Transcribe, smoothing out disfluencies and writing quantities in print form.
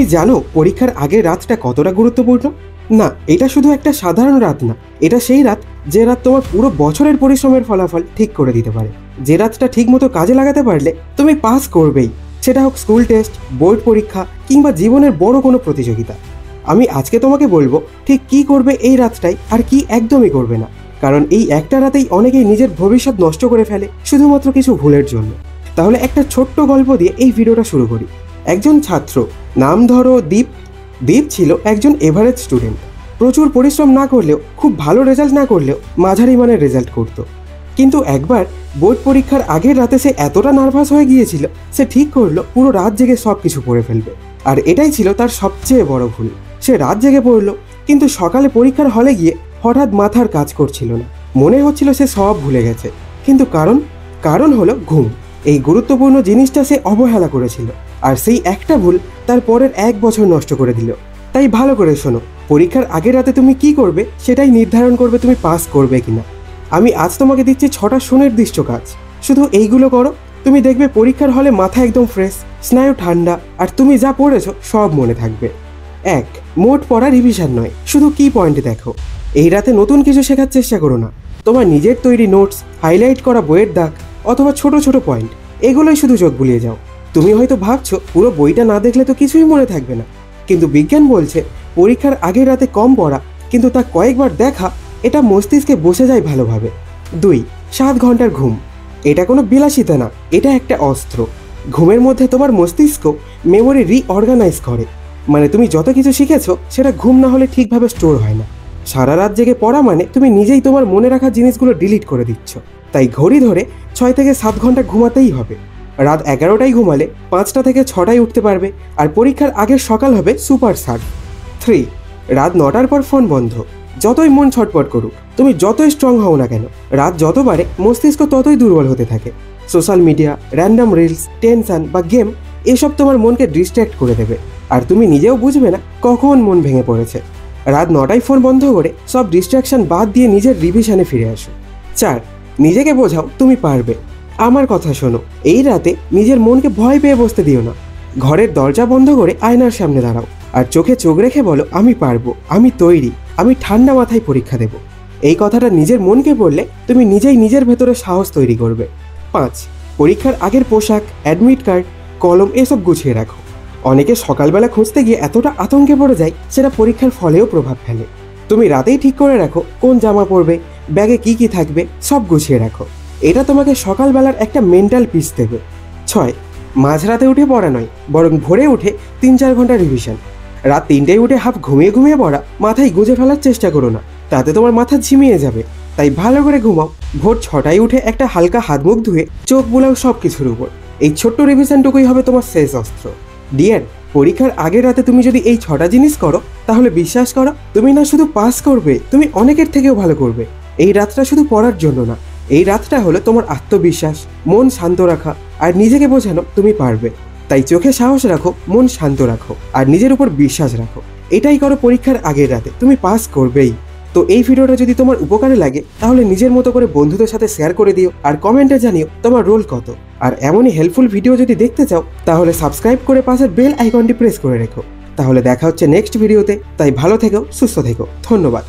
তুমি জানো পরীক্ষার আগের রাতটা কতটা গুরুত্বপূর্ণ? না, এটা শুধু একটা সাধারণ রাত না, এটা সেই রাত যে রাত তোমার পুরো বছরের পরিশ্রমের ফলাফল ঠিক করে দিতে পারে। যে রাতটা ঠিক মতো কাজে লাগাতে পারলে তুমি পাস করবেই, সেটা হোক স্কুল টেস্ট, বোর্ড পরীক্ষা কিংবা জীবনের বড় কোনো প্রতিযোগিতা। আমি আজকে তোমাকে বলবো ঠিক কি করবে এই রাতটাই আর কি একদমই করবে না, কারণ এই একটা রাতেই অনেকেই নিজের ভবিষ্যৎ নষ্ট করে ফেলে শুধুমাত্র কিছু ভুলের জন্য। তাহলে একটা ছোট্ট গল্প দিয়ে এই ভিডিওটা শুরু করি। একজন ছাত্র, নাম ধরো দীপ। দীপ ছিল একজন এভারেজ স্টুডেন্ট। প্রচুর পরিশ্রম না করলেও, খুব ভালো রেজাল্ট না করলেও মাঝারি মানের রেজাল্ট করত। কিন্তু একবার বোর্ড পরীক্ষার আগের রাতে সে এতটা নার্ভাস হয়ে গিয়েছিল, সে ঠিক করলো পুরো রাত জেগে সব কিছু পড়ে ফেলবে। আর এটাই ছিল তার সবচেয়ে বড় ভুল। সে রাত জেগে পড়লো, কিন্তু সকালে পরীক্ষার হলে গিয়ে হঠাৎ মাথার কাজ করছিল না। মনে হচ্ছিল সে সব ভুলে গেছে। কিন্তু কারণ হলো ঘুম। এই গুরুত্বপূর্ণ জিনিসটা সে অবহেলা করেছিল, আর সেই একটা ভুল তার পরের 1 বছর নষ্ট করে দিল। তাই ভালো করে শোনো, পরীক্ষার আগের রাতে তুমি কি করবে সেটাই নির্ধারণ করবে তুমি পাস করবে কিনা। আমি আজ তোমাকে দিচ্ছি 6টা সুনির্দিষ্ট কাজ। শুধু এইগুলো করো, তুমি দেখবে পরীক্ষার হলে মাথা একদম ফ্রেশ, স্নায়ু ঠান্ডা, আর তুমি যা পড়েছো সব মনে থাকবে। 1. মোট পড়া রিভিশন নয়, শুধু কি পয়েন্ট দেখো। এই রাতে নতুন কিছু শেখার চেষ্টা করো না। তোমার নিজের তৈরি নোটস, হাইলাইট করা বইয়ের দাগ অথবা ছোট ছোট পয়েন্ট, এগুলোই শুধু চোখ বুলিয়ে যাও। তুমি হয়তো ভাবছো পুরো বইটা না দেখলে তো কিছুই মনে থাকবে না, কিন্তু বিজ্ঞান বলছে পরীক্ষার আগের রাতে কম পড়া কিন্তু তা কয়েকবার দেখা, এটা মস্তিষ্কে বসে যায় ভালোভাবে। 2. 7 ঘন্টার ঘুম। এটা কোনো বিলাসিতা না, এটা একটা অস্ত্র। ঘুমের মধ্যে তোমার মস্তিষ্ক মেমোরি রিঅর্গানাইজ করে। মানে তুমি যত কিছু শিখেছো সেটা ঘুম না হলে ঠিকভাবে স্টোর হয় না। সারা রাত জেগে পড়া মানে তুমি নিজেই তোমার মনে রাখা জিনিসগুলো ডিলিট করে দিচ্ছ। তাই ঘড়ি ধরে 6 থেকে 7 ঘন্টা ঘুমাতেই হবে। রাত 11টায় ঘুমালে 5টা থেকে 6টায় উঠতে পারবে, আর পরীক্ষার আগের সকাল হবে সুপার শার্প। 3. রাত 9টার পর ফোন বন্ধ। যতই মন ছটপট করুক, তুমি যতই স্ট্রং হও না কেন, রাত যত বাড়ে মস্তিষ্ক ততই দুর্বল হতে থাকে। Social media, random reels, tension বা গেম, এসব তোমার মনকে ডিস্ট্র্যাক্ট করে দেবে, আর তুমি নিজেও বুঝবে না কখন মন ভেঙে পড়েছে। রাত 9টায় ফোন বন্ধ করে সব ডিস্ট্র্যাকশন বাদ দিয়ে নিজের রিভিশনে ফিরে আসো। 4. নিজেকে বোঝাও তুমি পারবে। আমার কথা শোনো, এই রাতে নিজের মনকে ভয় পেয়ে বসতে দিও না। ঘরের দরজা বন্ধ করে আয়নার সামনে দাঁড়াও, আর চোখে চোখ রেখে বলো আমি পারবো, আমি তৈরি, আমি ঠান্ডা মাথায় পরীক্ষা দেব। এই কথাটা নিজের মনকে বললে তুমি নিজেই নিজের ভেতরে সাহস তৈরি করবে। 5. পরীক্ষার আগের পোশাক, অ্যাডমিট কার্ড, কলম এসব গুছিয়ে রাখো। অনেকে সকালবেলা খুঁজতে গিয়ে এতটা আতঙ্কে পড়ে যায় সেটা পরীক্ষার ফলেও প্রভাব ফেলে। তুমি রাতেই ঠিক করে রাখো কোন জামা পরবে, ব্যাগে কি কি থাকবে, সব গুছিয়ে রাখো। এটা তোমাকে সকালবেলার একটা মেন্টাল পিস দেবে। 6. মাঝরাতে উঠে পড়া নয়, বরং ভোরে উঠে 3-4 ঘন্টা রিভিশন। রাত 3টায় উঠে হাফ ঘুমিয়ে পড়া মাথায় গুঁজে ফেলার চেষ্টা করো না, তাতে তোমার মাথা ঝিমিয়ে যাবে। তাই ভালো করে ঘুমাও। ভোর 6টায় উঠে একটা হালকা হাত মুখ ধুয়ে চোখ বুলাও সব কিছুর উপর। এই ছোট্ট রিভিশনটুকুই হবে তোমার শেষ অস্ত্র। ডিয়ার, পরীক্ষার আগের রাতে তুমি যদি এই 6টা জিনিস করো, তাহলে বিশ্বাস করো তুমি না শুধু পাস করবে, তুমি অনেকের থেকেও ভালো করবে। এই রাতটা শুধু পড়ার জন্য না, এই রাতটা হলো তোমার আত্মবিশ্বাস, মন শান্ত রাখা, আর নিজেকে বোঝানো তুমি পারবে। তাই চোখে সাহস রাখো, মন শান্ত রাখো, আর নিজের উপর বিশ্বাস রাখো। এটাই করো পরীক্ষার আগের রাতে, তুমি পাস করবেই। তো এই ভিডিওটা যদি তোমার উপকারে লাগে তাহলে নিজের মতো করে বন্ধুদের সাথে শেয়ার করে দিও, আর কমেন্টে জানিও তোমার রোল কত। আর এমনই হেল্পফুল ভিডিও যদি দেখতে চাও তাহলে সাবস্ক্রাইব করে পাশের বেল আইকনটি প্রেস করে রেখো। তাহলে দেখা হচ্ছে নেক্সট ভিডিওতে। তাই ভালো থেকো, সুস্থ থেকো, ধন্যবাদ।